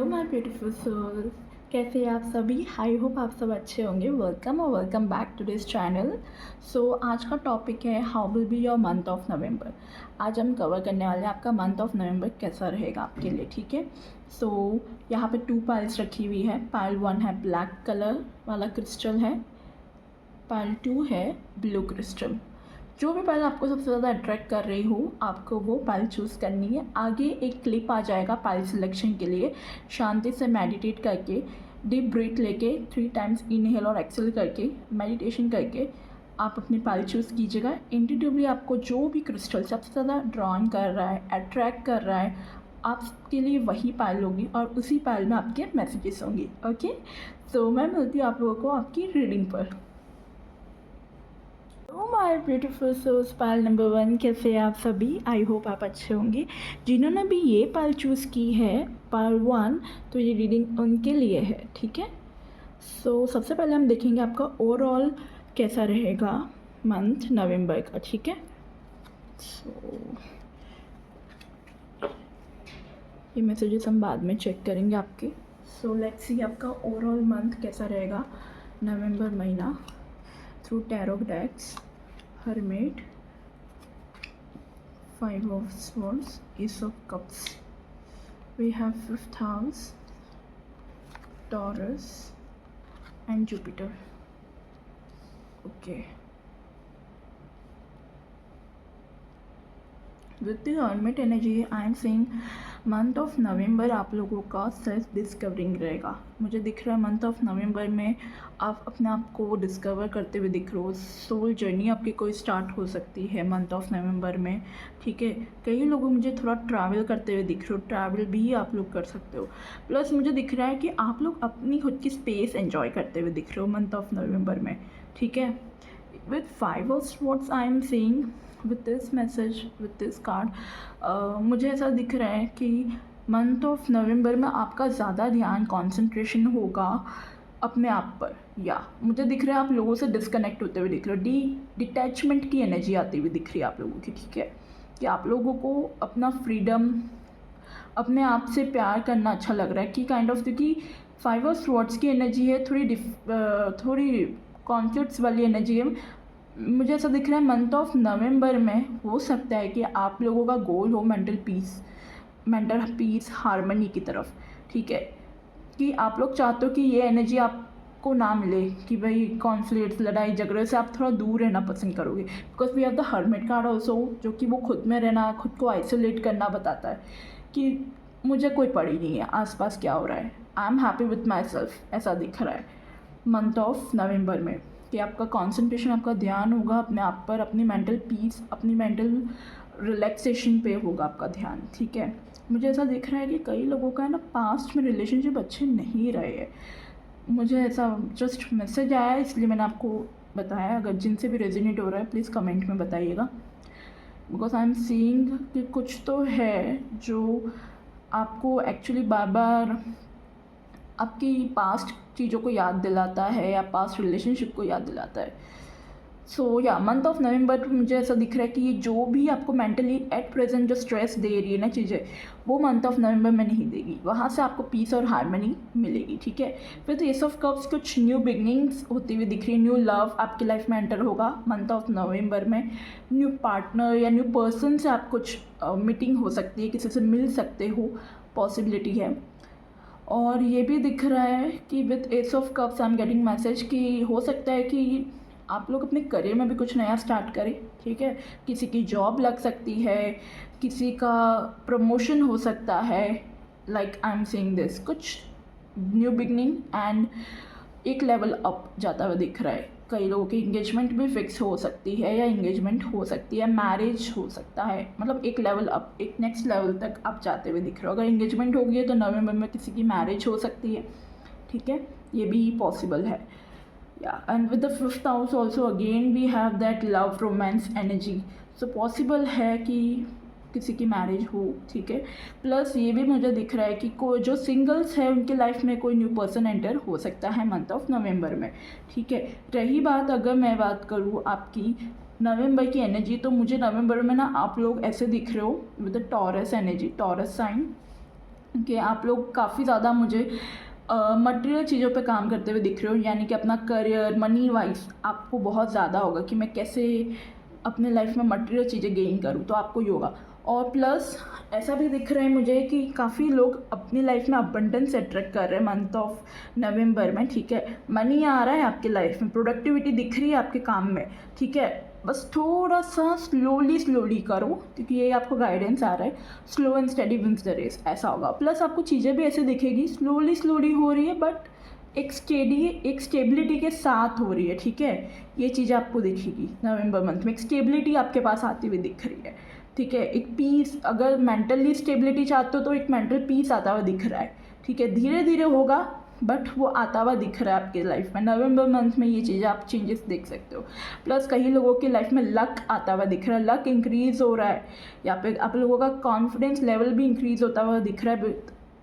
My beautiful soul. कैसे हैं आप सभी? आई होप आप सब अच्छे होंगे। वेलकम और welcome back to this channel. So आज का टॉपिक है how will be your month of November. आज हम कवर करने वाले हैं आपका मंथ ऑफ नवंबर कैसा रहेगा आपके लिए, ठीक है। सो यहाँ पे 2 पाइल्स रखी हुई है। पाइल 1 है ब्लैक कलर वाला क्रिस्टल है, पाइल 2 है ब्लू क्रिस्टल। जो भी पाइल आपको सबसे ज़्यादा अट्रैक्ट कर रही हो आपको वो पाइल चूज़ करनी है। आगे एक क्लिप आ जाएगा पाइल सिलेक्शन के लिए। शांति से मेडिटेट करके, डीप ब्रीथ लेके 3 टाइम्स इनहेल और एक्सेल करके, मेडिटेशन करके आप अपनी पाइल चूज़ कीजिएगा। इंट्यूटिवली आपको जो भी क्रिस्टल सबसे ज़्यादा ड्रॉन कर रहा है, अट्रैक्ट कर रहा है, आपके लिए वही पाइल होगी और उसी पाइल में आपके मैसेजेस होंगे। ओके, तो मैं मिलती हूँ आप लोगों को आपकी रीडिंग पर। My beautiful souls, pile number 1, कैसे हैं आप सभी? आई होप आप अच्छे होंगे। जिन्होंने भी ये पाइल चूज़ की है पाइल 1, तो ये रीडिंग उनके लिए है, ठीक है। सो सबसे पहले हम देखेंगे आपका ओवरऑल कैसा रहेगा मंथ नवंबर का, ठीक है। सो ये मैसेजेस हम बाद में चेक करेंगे आपके। सो लेट्स सी आपका ओवरऑल मंथ कैसा रहेगा नवंबर महीना through tarot decks. Hermit, 5 of Swords, Ace of Cups. We have 5th house, Taurus, and Jupiter. Okay. With the Hermit energy, I am seeing month of नवंबर आप लोगों का self discovering रहेगा। मुझे दिख रहा है मंथ ऑफ नवंबर में आप अपने आप को डिस्कवर करते हुए दिख रहे हो। सोल जर्नी आपकी कोई स्टार्ट हो सकती है मंथ ऑफ नवंबर में, ठीक है। कई लोगों मुझे थोड़ा ट्रैवल करते हुए दिख रहे हो, ट्रैवल भी आप लोग कर सकते हो। प्लस मुझे दिख रहा है कि आप लोग अपनी खुद की स्पेस एंजॉय करते हुए दिख रहे हो मंथ ऑफ नवंबर में, ठीक है। With 5 of swords I am seeing with this message, with this card, मुझे ऐसा दिख रहा है कि मंथ ऑफ नवंबर में आपका ज़्यादा ध्यान कंसंट्रेशन होगा अपने आप पर, या मुझे दिख रहा है आप लोगों से डिस्कनेक्ट होते हुए दिख रहे हो। डिटैचमेंट की एनर्जी आती हुई दिख रही है आप लोगों की, ठीक है। कि आप लोगों को अपना फ्रीडम, अपने आप से प्यार करना अच्छा लग रहा है कि काइंड ऑफ, क्योंकि 5 ऑफ स्वॉर्ड्स की एनर्जी है थोड़ी कॉन्फ्लिक्ट्स वाली एनर्जी है। मुझे ऐसा दिख रहा है मंथ ऑफ नवंबर में हो सकता है कि आप लोगों का गोल हो मेंटल पीस हार्मनी की तरफ, ठीक है। कि आप लोग चाहते हो कि ये एनर्जी आपको ना मिले, कि भाई कॉन्फ्लिक्ट्स, लड़ाई झगड़े से आप थोड़ा दूर रहना पसंद करोगे। Because we have the hermit card also, जो कि वो खुद में रहना, खुद को आइसोलेट करना बताता है कि मुझे कोई पड़ी नहीं है आसपास क्या हो रहा है, I am happy with my self, ऐसा दिख रहा है मंथ ऑफ नवंबर में। कि आपका कंसंट्रेशन, आपका ध्यान होगा अपने आप पर, अपनी मेंटल पीस, अपनी मेंटल रिलैक्सेशन पे होगा आपका ध्यान, ठीक है। मुझे ऐसा दिख रहा है कि कई लोगों का है ना पास्ट में रिलेशनशिप अच्छे नहीं रहे हैं। मुझे ऐसा जस्ट मैसेज आया है इसलिए मैंने आपको बताया। अगर जिनसे भी रेजोनेट हो रहा है प्लीज़ कमेंट में बताइएगा। बिकॉज आई एम सीइंग कि कुछ तो है जो आपको एक्चुअली बार बार आपकी पास्ट चीज़ों को याद दिलाता है या पास्ट रिलेशनशिप को याद दिलाता है। सो या मंथ ऑफ नवंबर मुझे ऐसा दिख रहा है कि ये जो भी आपको मेंटली एट प्रेजेंट जो स्ट्रेस दे रही है ना चीज़ें, वो मंथ ऑफ नवंबर में नहीं देगी, वहाँ से आपको पीस और हार्मनी मिलेगी, ठीक है। फिर तो एस ऑफ कप्स कुछ न्यू बिगनिंग्स होती हुई दिख रही है। न्यू लव आपकी लाइफ में एंटर होगा मंथ ऑफ नवंबर में। न्यू पार्टनर या न्यू पर्सन से आप कुछ मीटिंग हो सकती है, किसी से मिल सकते हो, पॉसिबिलिटी है। और ये भी दिख रहा है कि with S of cups I am getting message कि हो सकता है कि आप लोग अपने करियर में भी कुछ नया स्टार्ट करें, ठीक है। किसी की जॉब लग सकती है, किसी का प्रमोशन हो सकता है, like I am saying this, कुछ न्यू बिगनिंग एंड एक लेवल अप जाता हुआ दिख रहा है। कई लोगों की इंगेजमेंट भी फिक्स हो सकती है या इंगेजमेंट हो सकती है, मैरिज हो सकता है, मतलब एक लेवल अप, एक नेक्स्ट लेवल तक आप जाते हुए दिख रहे हो। अगर इंगेजमेंट होगी है तो नवंबर में किसी की मैरिज हो सकती है, ठीक है, ये भी पॉसिबल है। या and with the 5th house also again we have that love romance energy, so possible है कि किसी की मैरिज हो, ठीक है। प्लस ये भी मुझे दिख रहा है कि कोई जो सिंगल्स है उनके लाइफ में कोई न्यू पर्सन एंटर हो सकता है मंथ ऑफ नवंबर में, ठीक है। रही बात, अगर मैं बात करूँ आपकी नवंबर की एनर्जी, तो मुझे नवंबर में ना आप लोग ऐसे दिख रहे हो with the Taurus energy, Taurus sign, कि आप लोग काफ़ी ज़्यादा मुझे मटेरियल चीज़ों पे काम करते हुए दिख रहे हो, यानी कि अपना करियर मनी वाइज आपको बहुत ज़्यादा होगा कि मैं कैसे अपने लाइफ में मटेरियल चीज़ें गेन करूँ, तो आपको ही होगा। और प्लस ऐसा भी दिख रहा है मुझे कि काफ़ी लोग अपनी लाइफ में अबंडेंस अट्रैक्ट कर रहे हैं मंथ ऑफ नवंबर में, ठीक है। मनी आ रहा है आपकी लाइफ में, प्रोडक्टिविटी दिख रही है आपके काम में, ठीक है। बस थोड़ा सा स्लोली करो, क्योंकि ये आपको गाइडेंस आ रहा है, slow and steady wins the race, ऐसा होगा। प्लस आपको चीज़ें भी ऐसे दिखेगी स्लोली हो रही है, बट एक स्टेबिलिटी के साथ हो रही है, ठीक है। ये चीज़ आपको दिखेगी नवंबर मंथ में, एक स्टेबिलिटी आपके पास आती हुई दिख रही है, ठीक है। एक पीस, अगर मेंटली स्टेबिलिटी चाहते हो तो एक मेंटल पीस आता हुआ दिख रहा है, ठीक है। धीरे धीरे होगा बट वो आता हुआ दिख रहा है आपके लाइफ में। नवंबर मंथ में ये चीज़ें आप चेंजेस देख सकते हो। प्लस कई लोगों की लाइफ में लक आता हुआ दिख रहा है, लक इंक्रीज़ हो रहा है, या फिर आप लोगों का कॉन्फिडेंस लेवल भी इंक्रीज़ होता हुआ दिख रहा है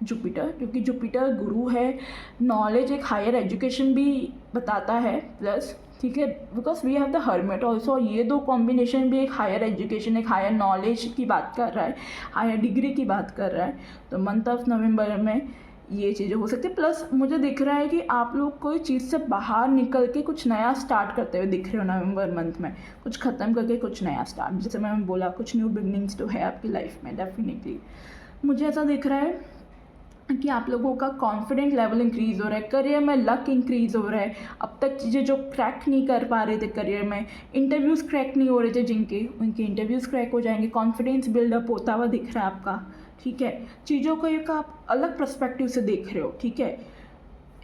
जुपिटर, क्योंकि जुपिटर गुरु है, नॉलेज, एक हायर एजुकेशन भी बताता है। प्लस ठीक है, because we have the hermit also, ये दो कॉम्बिनेशन भी एक हायर एजुकेशन, एक हायर नॉलेज की बात कर रहा है, हायर डिग्री की बात कर रहा है। तो मंथ ऑफ नवंबर में ये चीज़ें हो सकती है। प्लस मुझे दिख रहा है कि आप लोग कोई चीज़ से बाहर निकल के कुछ नया स्टार्ट करते हुए दिख रहे हो नवंबर मंथ में, कुछ ख़त्म करके कुछ नया स्टार्ट, जैसे मैंने बोला कुछ न्यू बिगनिंग्स तो है आपकी लाइफ में डेफिनेटली। मुझे ऐसा दिख रहा है कि आप लोगों का कॉन्फिडेंट लेवल इंक्रीज़ हो रहा है, करियर में लक इंक्रीज़ हो रहा है। अब तक चीज़ें जो क्रैक नहीं कर पा रहे थे करियर में, इंटरव्यूज़ क्रैक नहीं हो रहे थे जिनके, उनके इंटरव्यूज़ क्रैक हो जाएंगे, कॉन्फिडेंस बिल्डअप होता हुआ दिख रहा है आपका, ठीक है। चीज़ों को एक आप अलग पर्सपेक्टिव से देख रहे हो, ठीक है।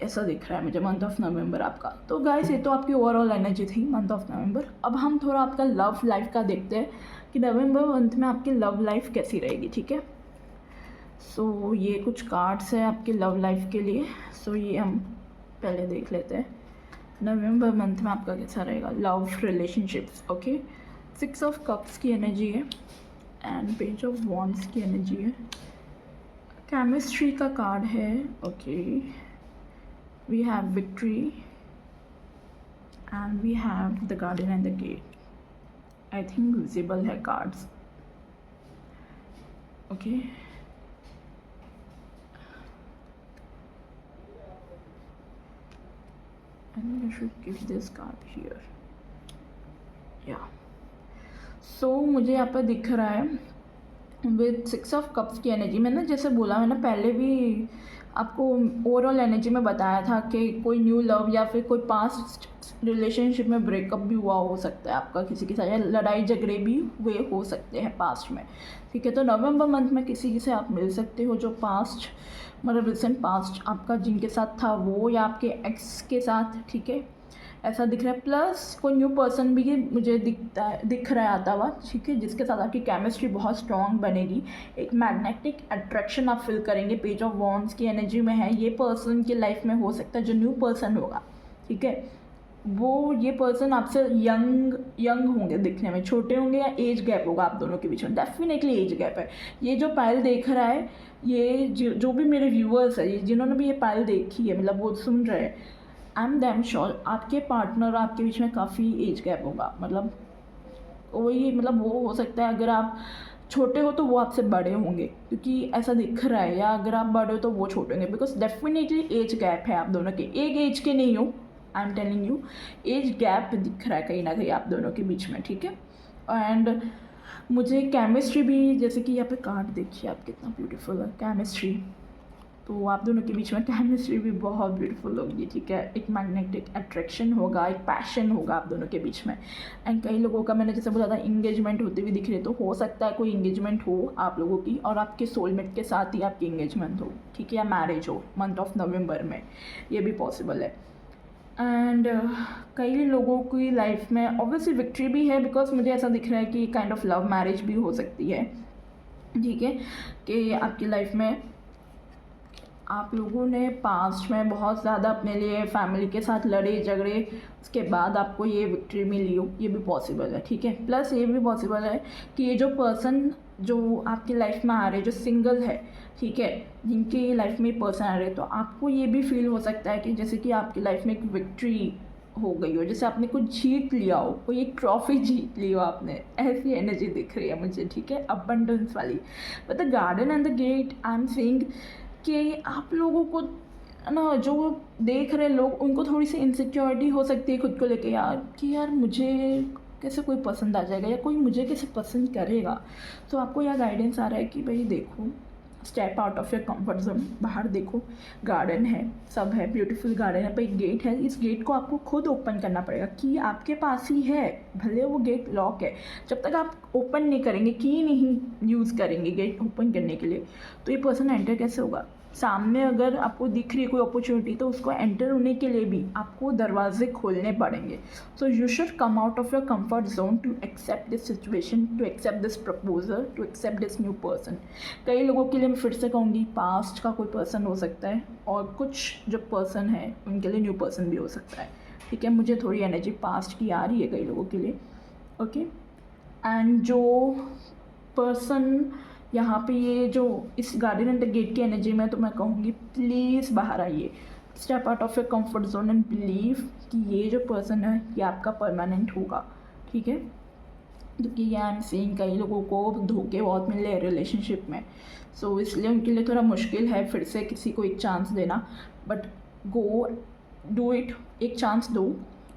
ऐसा दिख रहा है मुझे मंथ ऑफ नवंबर आपका। तो गाइस, ये तो आपकी ओवरऑल एनर्जी थी मंथ ऑफ नवंबर। अब हम थोड़ा आपका लव लाइफ का देखते हैं कि नवंबर मंथ में आपकी लव लाइफ कैसी रहेगी, ठीक है। सो ये कुछ कार्ड्स है आपकी लव लाइफ के लिए। सो ये हम पहले देख लेते हैं नवंबर मंथ में आपका कैसा रहेगा love relationships. Okay, 6 of cups की एनर्जी है एंड पेज ऑफ वॉन्ड्स की एनर्जी है, केमिस्ट्री का कार्ड है। Okay, we have victory and we have the garden and the gate. I think visible है cards. Okay, and I should give this card here. Yeah. So मुझे यहाँ पर दिख रहा है विद 6 ऑफ कप्स की एनर्जी। मैंने जैसे बोला, मैंने पहले भी आपको ओवरऑल एनर्जी में बताया था कि कोई न्यू लव या फिर कोई पास्ट रिलेशनशिप में ब्रेकअप भी हुआ हो सकता है आपका किसी के साथ, या लड़ाई झगड़े भी हुए हो सकते हैं पास्ट में, ठीक है। तो नवंबर मंथ में किसी से आप मिल सकते हो जो पास्ट, मतलब रिसेंट पास्ट आपका जिनके साथ था वो, या आपके एक्स के साथ, ठीक है, ऐसा दिख रहा है। प्लस कोई न्यू पर्सन भी मुझे दिख रहा है आता हुआ, ठीक है, जिसके साथ आपकी केमिस्ट्री बहुत स्ट्रॉन्ग बनेगी, एक मैग्नेटिक अट्रैक्शन आप फील करेंगे। पेज ऑफ वॉन्ड्स की एनर्जी में है, ये पर्सन की लाइफ में हो सकता है जो न्यू पर्सन होगा, ठीक है, वो ये पर्सन आपसे यंग होंगे, दिखने में छोटे होंगे, या एज गैप होगा आप दोनों के बीच में, डेफिनेटली एज गैप है। ये जो पायल देख रहा है, ये जो भी मेरे व्यूअर्स है, जिन्होंने भी ये पायल देखी है, मतलब वो सुन रहे हैं, आई एम डैम श्योर आपके पार्टनर और आपके बीच में काफ़ी एज गैप होगा। मतलब वही, मतलब वो हो सकता है अगर आप छोटे हो तो वो आपसे बड़े होंगे, क्योंकि ऐसा दिख रहा है, या अगर आप बड़े हो तो वो छोटे होंगे, बिकॉज डेफिनेटली एज गैप है आप दोनों के, एक एज के नहीं हो, I am telling you, age gap दिख रहा है कहीं ना कहीं आप दोनों के बीच में, ठीक है। एंड मुझे केमिस्ट्री भी, जैसे कि यहाँ पे कार्ड देखिए आप कितना ब्यूटीफुल है केमिस्ट्री, तो आप दोनों के बीच में केमिस्ट्री भी बहुत ब्यूटीफुल होगी, ठीक है। एक मैग्नेटिक अट्रैक्शन होगा, एक पैशन होगा आप दोनों के बीच में। एंड कई लोगों का, मैंने जैसे बोला था, इंगेजमेंट होती हुई दिख रही है, तो हो सकता है कोई इंगेजमेंट हो आप लोगों की और आपके सोलमेट के साथ ही आपकी इंगेजमेंट हो, ठीक है, या मैरिज हो मंथ ऑफ नवंबर में, ये भी पॉसिबल है। एंड कई लोगों की लाइफ में ऑब्वियसली विक्ट्री भी है, बिकॉज मुझे ऐसा दिख रहा है कि काइंड ऑफ लव मैरिज भी हो सकती है, ठीक है, कि आपकी लाइफ में आप लोगों ने पास्ट में बहुत ज़्यादा अपने लिए फैमिली के साथ लड़े झगड़े, उसके बाद आपको ये विक्ट्री मिली हो, ये भी पॉसिबल है, ठीक है। प्लस ये भी पॉसिबल है कि ये जो पर्सन जो आपकी लाइफ में आ रहे, जो सिंगल है, ठीक है, जिनकी लाइफ में पर्सन आ रहे, तो आपको ये भी फील हो सकता है कि जैसे कि आपकी लाइफ में एक विक्ट्री हो गई हो, जैसे आपने कुछ जीत लिया हो, कोई एक ट्रॉफी जीत ली हो आपने, ऐसी एनर्जी दिख रही है मुझे, ठीक है, अबंडेंस वाली। But the garden and the gate, I am saying कि आप लोगों को ना, जो देख रहे लोग उनको थोड़ी सी इनसिक्योरिटी हो सकती है खुद को लेके, यार कि यार मुझे कैसे कोई पसंद आ जाएगा या कोई मुझे कैसे पसंद करेगा। तो आपको यह गाइडेंस आ रहा है कि भाई देखो, step out of your comfort zone, बाहर देखो, गार्डन है, सब है, ब्यूटीफुल गार्डन है, पर एक गेट है, इस गेट को आपको खुद ओपन करना पड़ेगा। की आपके पास ही है, भले वो गेट लॉक है, जब तक आप ओपन नहीं करेंगे, की नहीं यूज़ करेंगे गेट ओपन करने के लिए, तो ये पर्सन एंटर कैसे होगा। सामने अगर आपको दिख रही है कोई अपॉर्चुनिटी, तो उसको एंटर होने के लिए भी आपको दरवाजे खोलने पड़ेंगे। So you should come out of your comfort zone to accept this situation, to accept this proposal, to accept this new person. कई लोगों के लिए मैं फिर से कहूँगी, पास्ट का कोई पर्सन हो सकता है, और कुछ जो पर्सन है उनके लिए न्यू पर्सन भी हो सकता है। ठीक है, मुझे थोड़ी एनर्जी पास्ट की आ रही है कई लोगों के लिए। ओके, एंड जो पर्सन यहाँ पे, ये जो इस गार्डन एंड द गेट की एनर्जी में, तो मैं कहूँगी प्लीज़ बाहर आइए, step out of your comfort zone and believe कि ये जो पर्सन है ये आपका परमानेंट होगा। ठीक है, क्योंकि ये आई एम सीइंग कई लोगों को धोखे बहुत मिल रहे हैं रिलेशनशिप में, सो इसलिए उनके लिए थोड़ा मुश्किल है फिर से किसी को एक चांस देना, बट गो डू इट, एक चांस दो,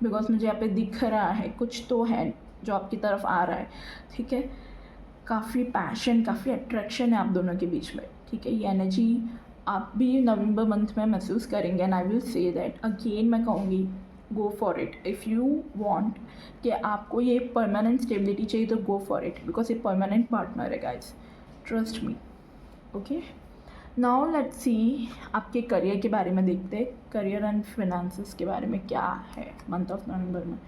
बिकॉज मुझे यहाँ पे दिख रहा है कुछ तो है जो आपकी तरफ आ रहा है। ठीक है, काफ़ी पैशन, काफ़ी अट्रैक्शन है आप दोनों के बीच में। ठीक है, ये एनर्जी आप भी नवंबर मंथ में महसूस करेंगे, and I will say that again, मैं कहूँगी go for it if you want कि आपको ये परमानेंट स्टेबिलिटी चाहिए, तो गो फॉर इट, बिकॉज ये परमानेंट पार्टनर है guys, trust me. Okay, now let's see आपके करियर के बारे में देखते हैं, करियर एंड फिनेंसेस के बारे में क्या है मंथ ऑफ नवंबर में।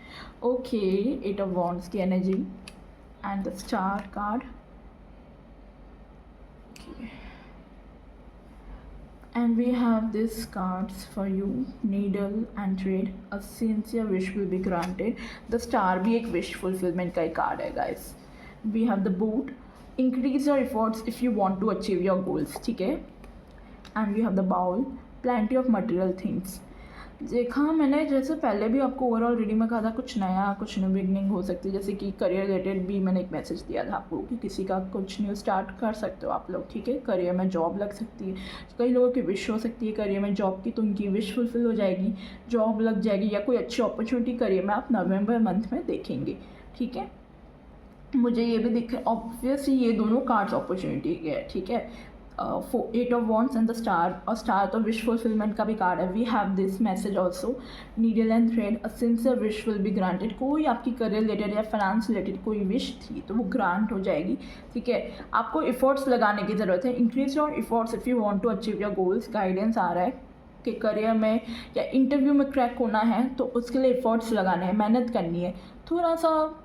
ओके, 8 ऑफ वॉन्ड्स की energy and the star card. Okay. And we have these cards for you, needle and thread, a sincere wish will be granted. The star भी एक wish fulfillment का ही card है guys. We have the boot, increase your efforts if you want to achieve your goals. ठीक है, and we have the bowl, plenty of material things. देखा मैंने, जैसे पहले भी आपको ओवरऑल रीडिंग में कहा था, कुछ नया, कुछ न्यू बिगनिंग हो सकती है, जैसे कि करियर रिलेटेड भी मैंने एक मैसेज दिया था आपको कि किसी का कुछ न्यू स्टार्ट कर सकते हो आप लोग। ठीक है, करियर में जॉब लग सकती है, कई लोगों की विश हो सकती है करियर में जॉब की, तो उनकी विश फुलफिल हो जाएगी, जॉब लग जाएगी, या कोई अच्छी अपॉर्चुनिटी करियर में आप नवंबर मंथ में देखेंगे। ठीक है, मुझे ये भी दिख, ऑब्वियसली ये दोनों कार्ड्स अपॉर्चुनिटी के है। ठीक है, 8 of wands and the star, और स्टार तो विश फुलफिलमेंट का भी कार्ड है। We have this message also, needle and thread, a sincere wish will be granted. कोई आपकी करियर रिलेटेड या फाइनेंस रिलेटेड कोई विश थी तो वो ग्रांट हो जाएगी। ठीक है, आपको एफर्ट्स लगाने की ज़रूरत है, increase your efforts if you want to achieve your goals. Guidance आ रहा है कि करियर में या इंटरव्यू में क्रैक होना है तो उसके लिए एफर्ट्स लगाने हैं, मेहनत करनी है, थोड़ा सा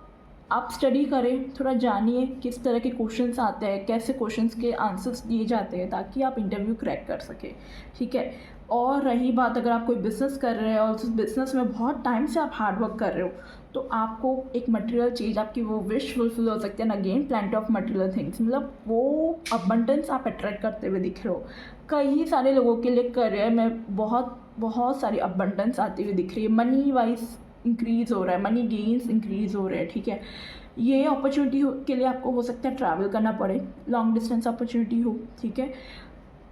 आप स्टडी करें, थोड़ा जानिए किस तरह के क्वेश्चंस आते हैं, कैसे क्वेश्चंस के आंसर्स दिए जाते हैं, ताकि आप इंटरव्यू क्रैक कर सकें। ठीक है, और रही बात, अगर आप कोई बिज़नेस कर रहे हैं और उस बिज़नेस में बहुत टाइम से आप हार्ड वर्क कर रहे हो, तो आपको एक मटेरियल चीज़, आपकी वो विश फुलफिल हो सकती है। Again plenty of material things, मतलब वो अबंडेंस आप अट्रैक्ट करते हुए दिख रहे हो। कई सारे लोगों के लिए करियर में बहुत सारी अबंडेंस आती हुई दिख रही है, मनी वाइज इंक्रीज़ हो रहा है, मनी गेन्स इंक्रीज़ हो रहे हैं। ठीक है, ये अपॉर्चुनिटी के लिए आपको हो सकता है ट्रैवल करना पड़े, लॉन्ग डिस्टेंस अपॉर्चुनिटी हो। ठीक है,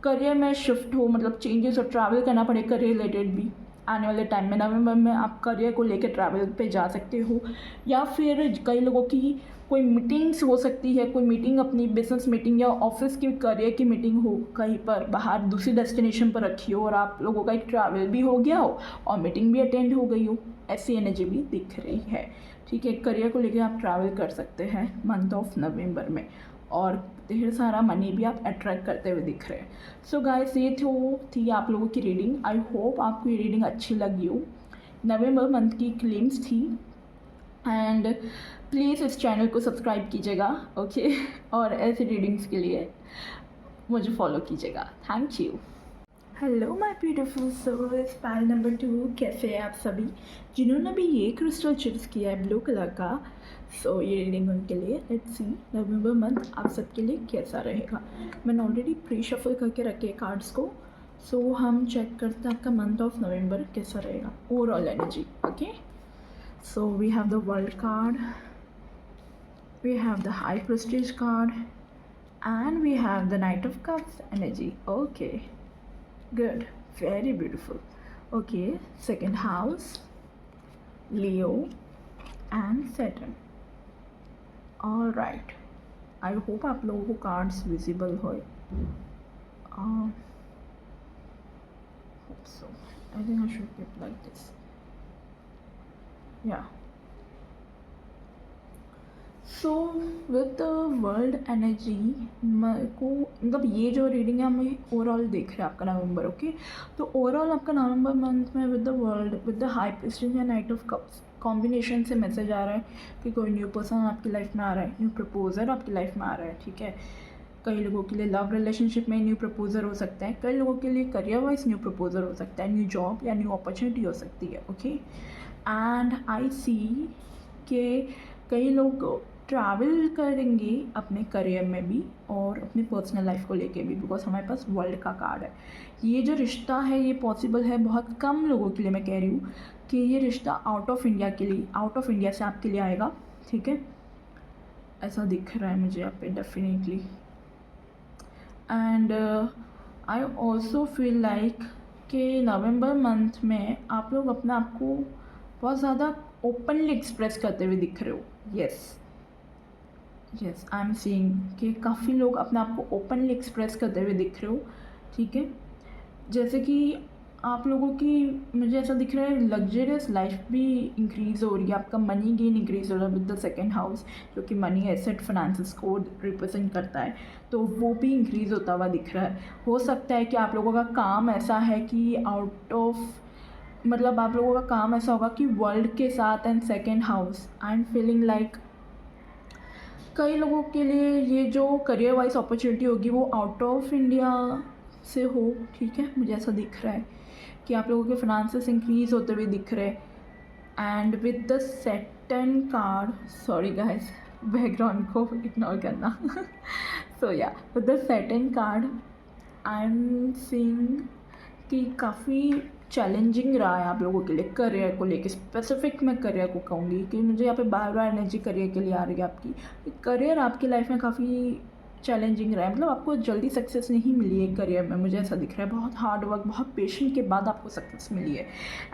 करियर में शिफ्ट हो, मतलब चेंजेस हो, ट्रैवल करना पड़े करियर रिलेटेड भी। आने वाले टाइम में नवंबर में आप करियर को लेकर ट्रैवल पे जा सकते हो, या फिर कई लोगों की कोई मीटिंग्स हो सकती है, कोई मीटिंग अपनी बिजनेस मीटिंग या ऑफिस की करियर की मीटिंग हो, कहीं पर बाहर दूसरी डेस्टिनेशन पर रखी हो और आप लोगों का एक ट्रैवल भी हो गया हो और मीटिंग भी अटेंड हो गई हो, ऐसी एनर्जी भी दिख रही है। ठीक है, करियर को लेकर आप ट्रैवल कर सकते हैं मंथ ऑफ नवंबर में, और ढेर सारा मनी भी आप अट्रैक्ट करते हुए दिख रहे हैं। सो गाइस, ये थी आप लोगों की रीडिंग। आई होप आपको ये रीडिंग अच्छी लगी हो। नवंबर मंथ की क्लेम्स थी, एंड प्लीज़ इस चैनल को सब्सक्राइब कीजिएगा। ओके, और ऐसी रीडिंग्स के लिए मुझे फॉलो कीजिएगा। Thank you. Hello my beautiful souls, pile number 2, कैसे हैं आप सभी जिन्होंने भी ये क्रिस्टल चूज़ किया है ब्लू कलर का। सो ये रीडिंग उनके लिए। लेट्स सी नवंबर मंथ आप सबके लिए कैसा रहेगा। मैंने ऑलरेडी प्री शफल करके रखे कार्ड्स को, सो हम चेक करते हैं आपका मंथ ऑफ नवंबर कैसा रहेगा, overall energy. Okay, so we have the world card, we have the high prestige card, and we have the knight of cups energy. Okay, Good, very beautiful. Okay, second house, Leo and Saturn. All right. I hope आप लोगों को cards visible हो. Hope so. I think I should keep like this. Yeah. So with the world energy मेरे को मतलब ये जो reading है हमें ओवरऑल देख रहे हैं आपका नवंबर. ओके, तो ओवरऑल आपका नवंबर मंथ में with the world with the high Prestige या नाइट ऑफ कप्स कॉम्बिनेशन से मैसेज आ रहा है कि कोई न्यू पर्सन आपकी लाइफ में आ रहा है, न्यू प्रपोजर आपकी लाइफ में आ रहा है. ठीक है, कई लोगों के लिए लव रिलेशनशिप में न्यू प्रपोजर हो सकता है, कई लोगों के लिए करियर वाइज न्यू प्रपोजर हो सकता है, न्यू जॉब या न्यू अपॉर्चुनिटी हो सकती है. ओके, एंड आई सी के कई लोग ट्रैवल करेंगे अपने करियर में भी और अपनी पर्सनल लाइफ को लेके भी, बिकॉज हमारे पास वर्ल्ड का कार्ड है. ये जो रिश्ता है ये पॉसिबल है बहुत कम लोगों के लिए. मैं कह रही हूँ कि ये रिश्ता आउट ऑफ इंडिया के लिए, आउट ऑफ इंडिया से आपके लिए आएगा. ठीक है, ऐसा दिख रहा है मुझे यहाँ पे definitely. And I also feel like कि नवंबर मंथ में आप लोग अपने आप को बहुत ज़्यादा ओपनली एक्सप्रेस करते हुए दिख रहे हो. यस आई एम सीइंग कि काफ़ी लोग अपने आप को ओपनली एक्सप्रेस करते हुए दिख रहे हो. ठीक है, जैसे कि आप लोगों की मुझे ऐसा दिख रहा है लग्जरियस लाइफ भी इंक्रीज़ हो रही है, आपका मनी गेन इंक्रीज़ हो रहा है विद द सेकेंड हाउस जो कि मनी एसेट फाइनेंसेस को रिप्रेजेंट करता है, तो वो भी इंक्रीज़ होता हुआ दिख रहा है. हो सकता है कि आप लोगों का काम ऐसा है कि आउट ऑफ मतलब आप लोगों का काम ऐसा होगा कि वर्ल्ड के साथ and second house I am feeling like कई लोगों के लिए ये जो करियर वाइज अपॉर्चुनिटी होगी वो आउट ऑफ इंडिया से हो. ठीक है, मुझे ऐसा दिख रहा है कि आप लोगों के फाइनेंसेस इंक्रीज़ होते हुए दिख रहे हैं. And with the Satan card, sorry guys background को इग्नोर करना. So yeah with the Satan card I am seeing कि काफ़ी चैलेंजिंग रहा है आप लोगों के लिए करियर को लेके. स्पेसिफिक मैं करियर को कहूँगी कि मुझे यहाँ पे बार बार एनर्जी करियर के लिए आ रही है. आपकी करियर आपकी लाइफ में काफ़ी चैलेंजिंग रहा है, मतलब आपको जल्दी सक्सेस नहीं मिली है करियर में. मुझे ऐसा दिख रहा है बहुत हार्ड वर्क, बहुत पेशेंट के बाद आपको सक्सेस मिली है.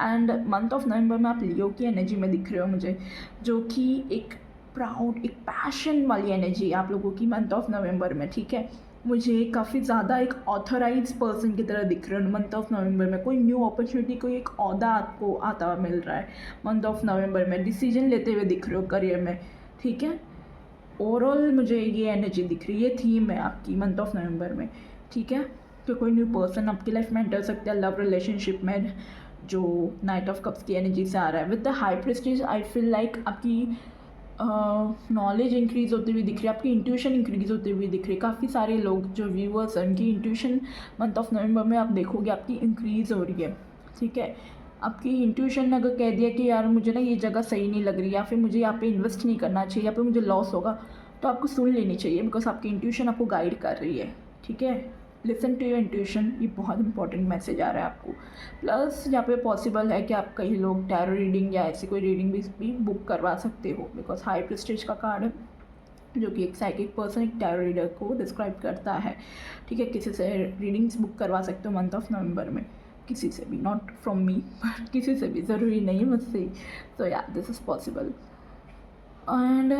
एंड मंथ ऑफ नवंबर में आप लियो की एनर्जी में दिख रहे हो मुझे, जो कि एक प्राउड, एक पैशन वाली एनर्जी आप लोगों की मंथ ऑफ नवंबर में. ठीक है, मुझे काफ़ी ज़्यादा एक ऑथराइज पर्सन की तरह दिख रहा है मंथ ऑफ नवंबर में. कोई न्यू अपॉर्चुनिटी, कोई एक ओहदा आपको आता हुआ मिल रहा है मंथ ऑफ नवंबर में. डिसीजन लेते हुए दिख रहे हो करियर में. ठीक है, ओवरऑल मुझे ये एनर्जी दिख रही है, ये थीम है आपकी मंथ ऑफ नवंबर में. ठीक है, तो कोई न्यू पर्सन आपकी लाइफ में एंटर सकता है लव रिलेशनशिप में, जो नाइट ऑफ कप्स की एनर्जी से आ रहा है. With the high Prestige I feel like आपकी नॉलेज इंक्रीज़ होती हुई दिख रही है, आपकी इंट्यूशन इंक्रीज़ होती हुई दिख रही है. काफ़ी सारे लोग जो व्यूअर्स हैं उनकी इंट्यूशन मंथ ऑफ नवंबर में आप देखोगे आपकी इंक्रीज़ हो रही है. ठीक है, आपकी इंट्यूशन ने अगर कह दिया कि यार मुझे ना ये जगह सही नहीं लग रही या फिर मुझे यहाँ पे इन्वेस्ट नहीं करना चाहिए, यहाँ पे मुझे लॉस होगा, तो आपको सुन लेनी चाहिए बिकॉज आपकी इंट्यूशन आपको गाइड कर रही है. ठीक है, लिसन टू योर इंट्यूशन, ये बहुत इंपॉर्टेंट मैसेज आ रहा है आपको. प्लस यहाँ पे पॉसिबल है कि आप कई लोग टैरो रीडिंग या ऐसी कोई रीडिंग भी बुक करवा सकते हो, बिकॉज हाई प्रेस्टीज का कार्ड है जो कि एक साइकिक पर्सन, एक टैरो रीडर को डिस्क्राइब करता है. ठीक है, किसी से रीडिंग्स बुक करवा सकते हो मंथ ऑफ नवंबर में, किसी से भी, नॉट फ्रॉम मी बट किसी से भी, ज़रूरी नहीं मुझसे. तो या दिस इज़ पॉसिबल. एंड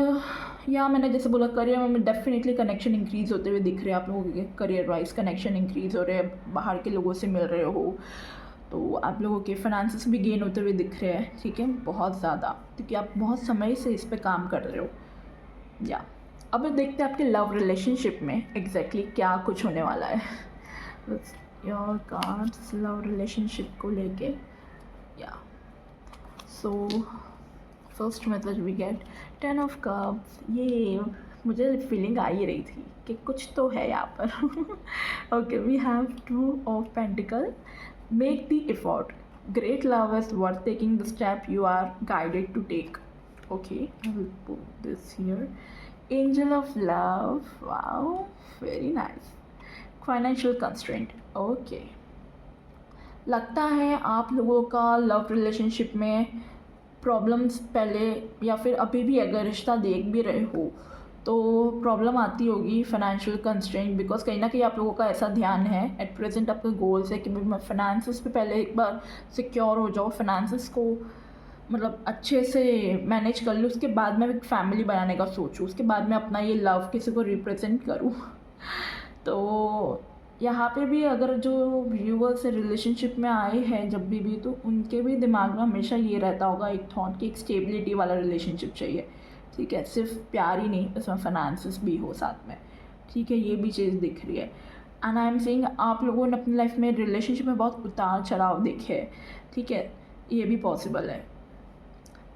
या मैंने जैसे बोला करियर में डेफिनेटली कनेक्शन इंक्रीज़ होते हुए दिख रहे हैं आप लोगों के. करियर वाइज कनेक्शन इंक्रीज़ हो रहे हैं, बाहर के लोगों से मिल रहे हो, तो आप लोगों के फाइनेंसेस भी गेन होते हुए दिख रहे हैं. ठीक है, बहुत ज़्यादा, क्योंकि आप बहुत समय से इस पर काम कर रहे हो. या अब देखते हैं आपके लव रिलेशनशिप में एग्जैक्टली क्या कुछ होने वाला है. योर कार्ड्स लव रिलेशनशिप को लेके. या सो फर्स्ट मतलब वी गेट 10 ऑफ कप्स. ये मुझे फीलिंग आ ही रही थी कि कुछ तो है यहाँ पर. Okay, we have 2 of pentacle. Make the effort, great love is worth taking the step you are guided to take. Okay, I will put this here. Angel of love, wow very nice. Financial constraint. Okay, लगता है आप लोगों का love relationship में problems पहले या फिर अभी भी अगर रिश्ता देख भी रहे हो तो प्रॉब्लम आती होगी फाइनेंशियल कंस्ट्रेंट, बिकॉज कहीं ना कहीं आप लोगों का ऐसा ध्यान है एट प्रेजेंट, आपका गोल्स है कि मैं फाइनेंसिस पे पहले एक बार सिक्योर हो जाओ, फाइनेंसिस को मतलब अच्छे से मैनेज कर लूँ, उसके बाद मैं एक फैमिली बनाने का सोचूँ, उसके बाद मैं अपना ये लव किसी को रिप्रेजेंट करूँ। तो यहाँ पे भी अगर जो व्यूअर्स रिलेशनशिप में आए हैं जब भी तो उनके भी दिमाग में हमेशा ये रहता होगा एक थॉट कि एक स्टेबिलिटी वाला रिलेशनशिप चाहिए, ठीक है, सिर्फ प्यार ही नहीं, उसमें फाइनेंसिस भी हो साथ में, ठीक है, ये भी चीज़ दिख रही है। एंड आई एम सेइंग आप लोगों ने अपनी लाइफ में रिलेशनशिप में बहुत उतार चढ़ाव देखे हैं, ठीक है, ये भी पॉसिबल है।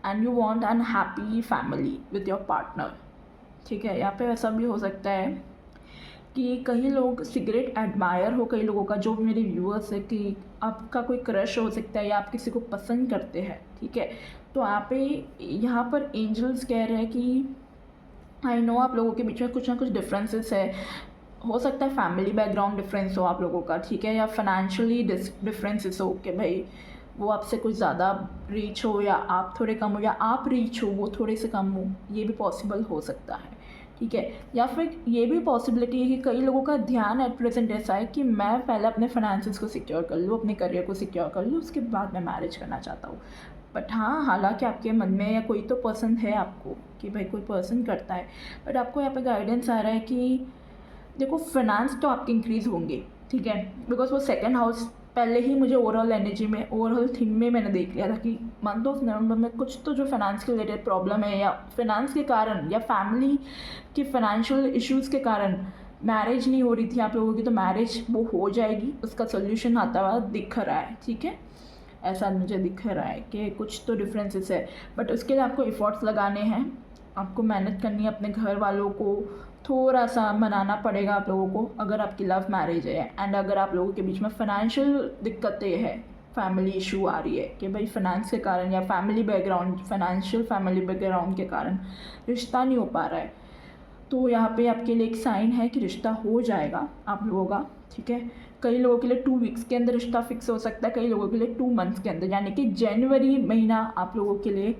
And you want an happy family with your partner, ठीक है, यहाँ पे ऐसा भी हो सकता है कि कई लोग सिगरेट एडमायर हो, कई लोगों का, जो मेरे व्यूअर्स है, कि आपका कोई क्रश हो सकता है या आप किसी को पसंद करते हैं, ठीक है, तो यहाँ पर एंजल्स कह रहे हैं कि आई नो आप लोगों के बीच में कुछ ना कुछ डिफरेंसेस है, हो सकता है फैमिली बैकग्राउंड डिफरेंस हो आप लोगों का, ठीक है, या फाइनेंशियली डिफरेंसेस हो कि भाई वो आपसे कुछ ज़्यादा रीच हो या आप थोड़े कम हो, या आप रीच हो वो थोड़े से कम हो, ये भी पॉसिबल हो सकता है, ठीक है। या फिर ये भी पॉसिबिलिटी है कि कई लोगों का ध्यान एट प्रेजेंट ऐसा है कि मैं पहले अपने फाइनेंसिस को सिक्योर कर लूँ, अपने करियर को सिक्योर कर लूँ, उसके बाद मैं मैरिज करना चाहता हूँ। बट हाँ, हालांकि आपके मन में या कोई तो पसंद है आपको कि भाई कोई पर्सन करता है, बट आपको यहाँ पे गाइडेंस आ रहा है कि देखो फाइनेंस तो आपके इंक्रीज़ होंगे, ठीक है, बिकॉज वो सेकंड हाउस पहले ही मुझे ओवरऑल एनर्जी में, ओवरऑल थीम में मैंने देख लिया था कि मंथ ऑफ नवंबर में कुछ तो जो फाइनेंस के रिलेटेड प्रॉब्लम है या फाइनेंस के कारण या फैमिली के फाइनेंशियल इश्यूज़ के कारण मैरिज नहीं हो रही थी आप लोगों की, तो मैरिज वो हो जाएगी, उसका सोल्यूशन आता हुआ दिख रहा है, ठीक है, ऐसा मुझे दिख रहा है कि कुछ तो डिफरेंसेस है। बट उसके लिए आपको एफर्ट्स लगाने हैं, आपको मेहनत करनी है, अपने घर वालों को थोड़ा सा मनाना पड़ेगा आप लोगों को, अगर आपकी लव मैरिज है एंड अगर आप लोगों के बीच में फाइनेंशियल दिक्कतें हैं, फैमिली इशू आ रही है कि भाई फाइनेंस के कारण या family background, financial family background के कारण रिश्ता नहीं हो पा रहा है, तो यहाँ पे आपके लिए एक साइन है कि रिश्ता हो जाएगा आप लोगों का, ठीक है। कई लोगों के लिए 2 वीक्स के अंदर रिश्ता फिक्स हो सकता है, कई लोगों के लिए 2 मंथ्स के अंदर, यानी कि जनवरी महीना आप लोगों के लिए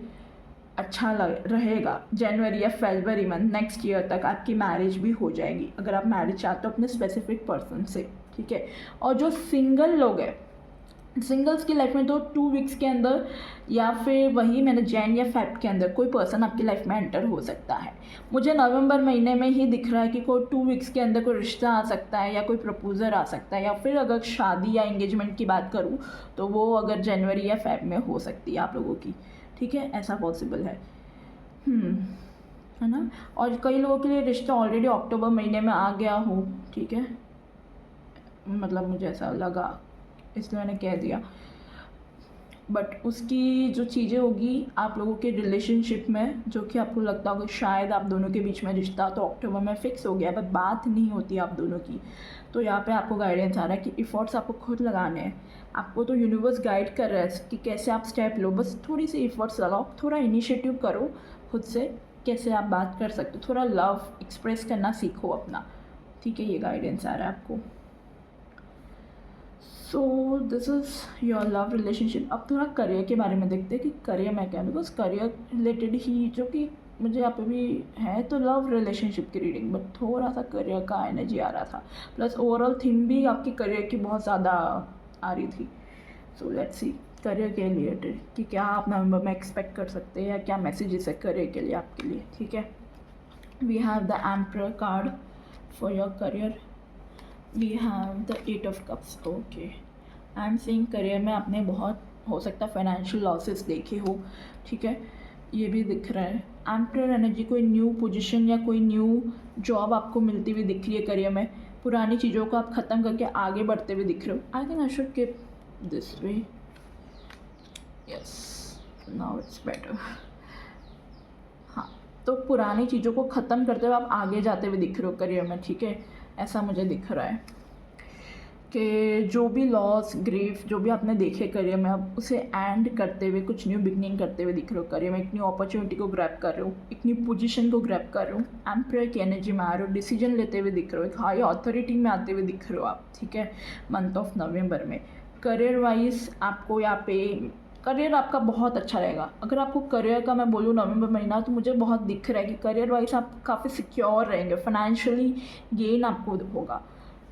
अच्छा रहेगा, जनवरी या फरवरी मंथ नेक्स्ट ईयर तक आपकी मैरिज भी हो जाएगी, अगर आप मैरिज चाहते हो अपने स्पेसिफिक पर्सन से, ठीक है। और जो सिंगल लोग हैं, सिंगल्स की लाइफ में तो 2 वीक्स के अंदर या फिर वही मैंने जैन या फेब के अंदर कोई पर्सन आपकी लाइफ में एंटर हो सकता है। मुझे नवंबर महीने में ही दिख रहा है कि कोई 2 वीक्स के अंदर कोई रिश्ता आ सकता है या कोई प्रपोजल आ सकता है, या फिर अगर शादी या एंगेजमेंट की बात करूँ तो वो अगर जनवरी या फेब में हो सकती है आप लोगों की, ठीक है, ऐसा पॉसिबल है, है ना। और कई लोगों के लिए रिश्ता ऑलरेडी अक्टूबर महीने में आ गया हो, ठीक है, मतलब मुझे ऐसा लगा इसलिए मैंने कह दिया, बट उसकी जो चीज़ें होगी आप लोगों के रिलेशनशिप में, जो कि आपको लगता होगा शायद आप दोनों के बीच में रिश्ता तो अक्टूबर में फ़िक्स हो गया, बट बात नहीं होती आप दोनों की, तो यहाँ पे आपको गाइडेंस आ रहा है कि एफर्ट्स आपको खुद लगाने हैं, आपको तो यूनिवर्स गाइड कर रहा है कि कैसे आप स्टेप लो, बस थोड़ी सी एफर्ट्स लगाओ, थोड़ा इनिशिएटिव करो खुद से, कैसे आप बात कर सकते हो, थोड़ा लव एक्सप्रेस करना सीखो अपना, ठीक है, ये गाइडेंस आ रहा है आपको। So this is your love relationship. अब थोड़ा करियर के बारे में देखते हैं कि करियर में क्या है, बिकॉज करियर रिलेटेड ही जो कि मुझे यहाँ पे भी है, तो लव रिलेशनशिप की रीडिंग, बट थोड़ा सा करियर का एनर्जी आ रहा था, प्लस ओवरऑल थीम भी आपकी करियर की बहुत ज़्यादा आ रही थी। सो लेट्स सी करियर के रिलेटेड कि क्या आप नवंबर में एक्सपेक्ट कर सकते हैं या क्या मैसेजेस है करियर के लिए आपके लिए, ठीक है। We have the emperor card for your career, we have the 8 of cups. Okay, I am seeing career में आपने बहुत हो सकता है फाइनेंशियल लॉसेस देखे हो, ठीक है, ये भी दिख रहा है। एम्परर एनर्जी, कोई न्यू पोजीशन या कोई न्यू जॉब आपको मिलती हुई दिख रही है करियर में, पुरानी चीज़ों को आप ख़त्म करके आगे बढ़ते हुए दिख रहे हो। I think I should keep this way, yes, now it's better. हाँ, तो पुरानी चीज़ों को ख़त्म करते हुए आप आगे जाते हुए दिख रहे हो करियर में, ठीक है, ऐसा मुझे दिख रहा है कि जो भी लॉस ग्रीफ जो भी आपने देखे करियर में, आप उसे एंड करते हुए कुछ न्यू बिगनिंग करते हुए दिख रहे हो करियर में, एक न्यू अपॉर्चुनिटी को ग्रैब कर रहे हो, एक न्यू पोजीशन को ग्रैब कर रहे हो, एम्परर की एनर्जी में आ रहे हो, डिसीजन लेते हुए दिख रहे हो, एक हाई अथॉरिटी में आते हुए दिख रहे हो आप, ठीक है, मंथ ऑफ नवंबर में। करियर वाइज आपको यहाँ पे करियर आपका बहुत अच्छा रहेगा। अगर आपको करियर का मैं बोलूँ नवंबर महीना, तो मुझे बहुत दिख रहा है कि करियर वाइज आप काफ़ी सिक्योर रहेंगे, फाइनेंशियली गेन आपको होगा।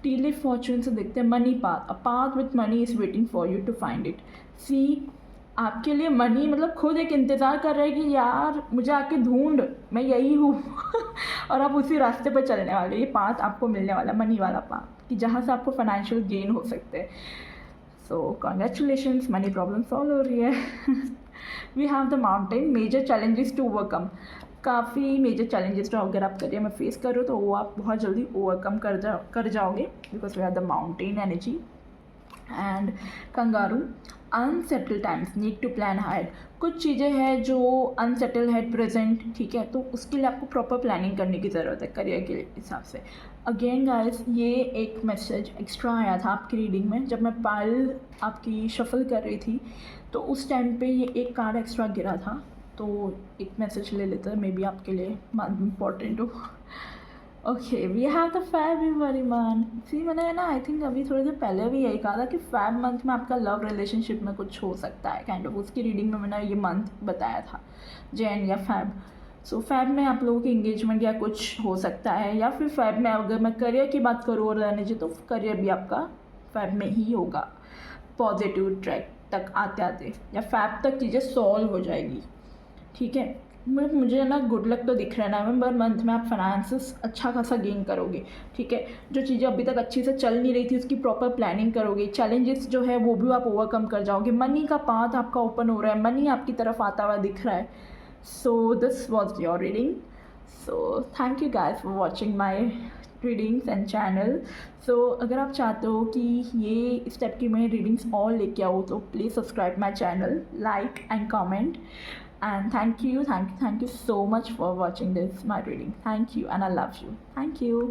टी लीफ फॉर्चून से देखते हैं money path, a path with money is waiting for you to find it. See, आपके लिए मनी मतलब खुद एक इंतज़ार कर रहा है कि यार मुझे आके ढूंढ, मैं यही हूँ और आप उसी रास्ते पर चलने वाले। ये पाथ आपको मिलने वाला, मनी वाला पाथ, कि जहाँ से आपको फाइनेंशियल गेन हो सकते हैं। So congratulations, money problem solve हो रही है। We have the mountain, major challenges to overcome. काफ़ी मेजर चैलेंजेस जो अगर आप करियर में फेस कर रहे हो तो वो आप बहुत जल्दी ओवरकम कर जाओगे, because we have the mountain energy. And kangaroo, unsettle times need to plan hide. कुछ चीज़ें हैं जो अनसेटल है प्रेजेंट, ठीक है, तो उसके लिए आपको प्रॉपर प्लानिंग करने की ज़रूरत है करियर के हिसाब से। अगेन गाइस, ये एक मैसेज एक्स्ट्रा आया था आपकी रीडिंग में जब मैं पाइल आपकी शफल कर रही थी, तो उस टाइम पे ये एक कार्ड एक्स्ट्रा गिरा था, तो एक मैसेज ले लेते हैं, मे बी आपके लिए इम्पॉर्टेंट हो। Okay, we have the February month. See, मैंने ना आई थिंक अभी थोड़ी देर पहले भी यही कहा था कि फेब मंथ में आपका लव रिलेशनशिप में कुछ हो सकता है, काइंड ऑफ उसकी रीडिंग में मैंने ये मंथ बताया था, जैन या फेब। सो फेब में आप लोगों की इंगेजमेंट या कुछ हो सकता है, या फिर फेब में अगर मैं करियर की बात करूँ और रहने जी, तो करियर भी आपका फेब में ही होगा, पॉजिटिव ट्रैक तक आते आते, या फेब तक चीज़ें सॉल्व हो जाएगी, ठीक है। मुझे ना गुड लक तो दिख रहा है, नवंबर मंथ में आप फाइनेंसेस अच्छा खासा गेन करोगे, ठीक है। जो चीज़ें अभी तक अच्छे से चल नहीं रही थी उसकी प्रॉपर प्लानिंग करोगे, चैलेंजेस जो है वो भी आप ओवरकम कर जाओगे, मनी का पाथ आपका ओपन हो रहा है, मनी आपकी तरफ आता हुआ दिख रहा है। So this was your reading. So thank you guys for watching my readings and channel. So अगर आप चाहते हो कि ये इस टाइप की मैं रीडिंग्स और लेके आओ, तो please subscribe my channel, like and comment, and thank you so much for watching this my reading. Thank you, and I love you. Thank you.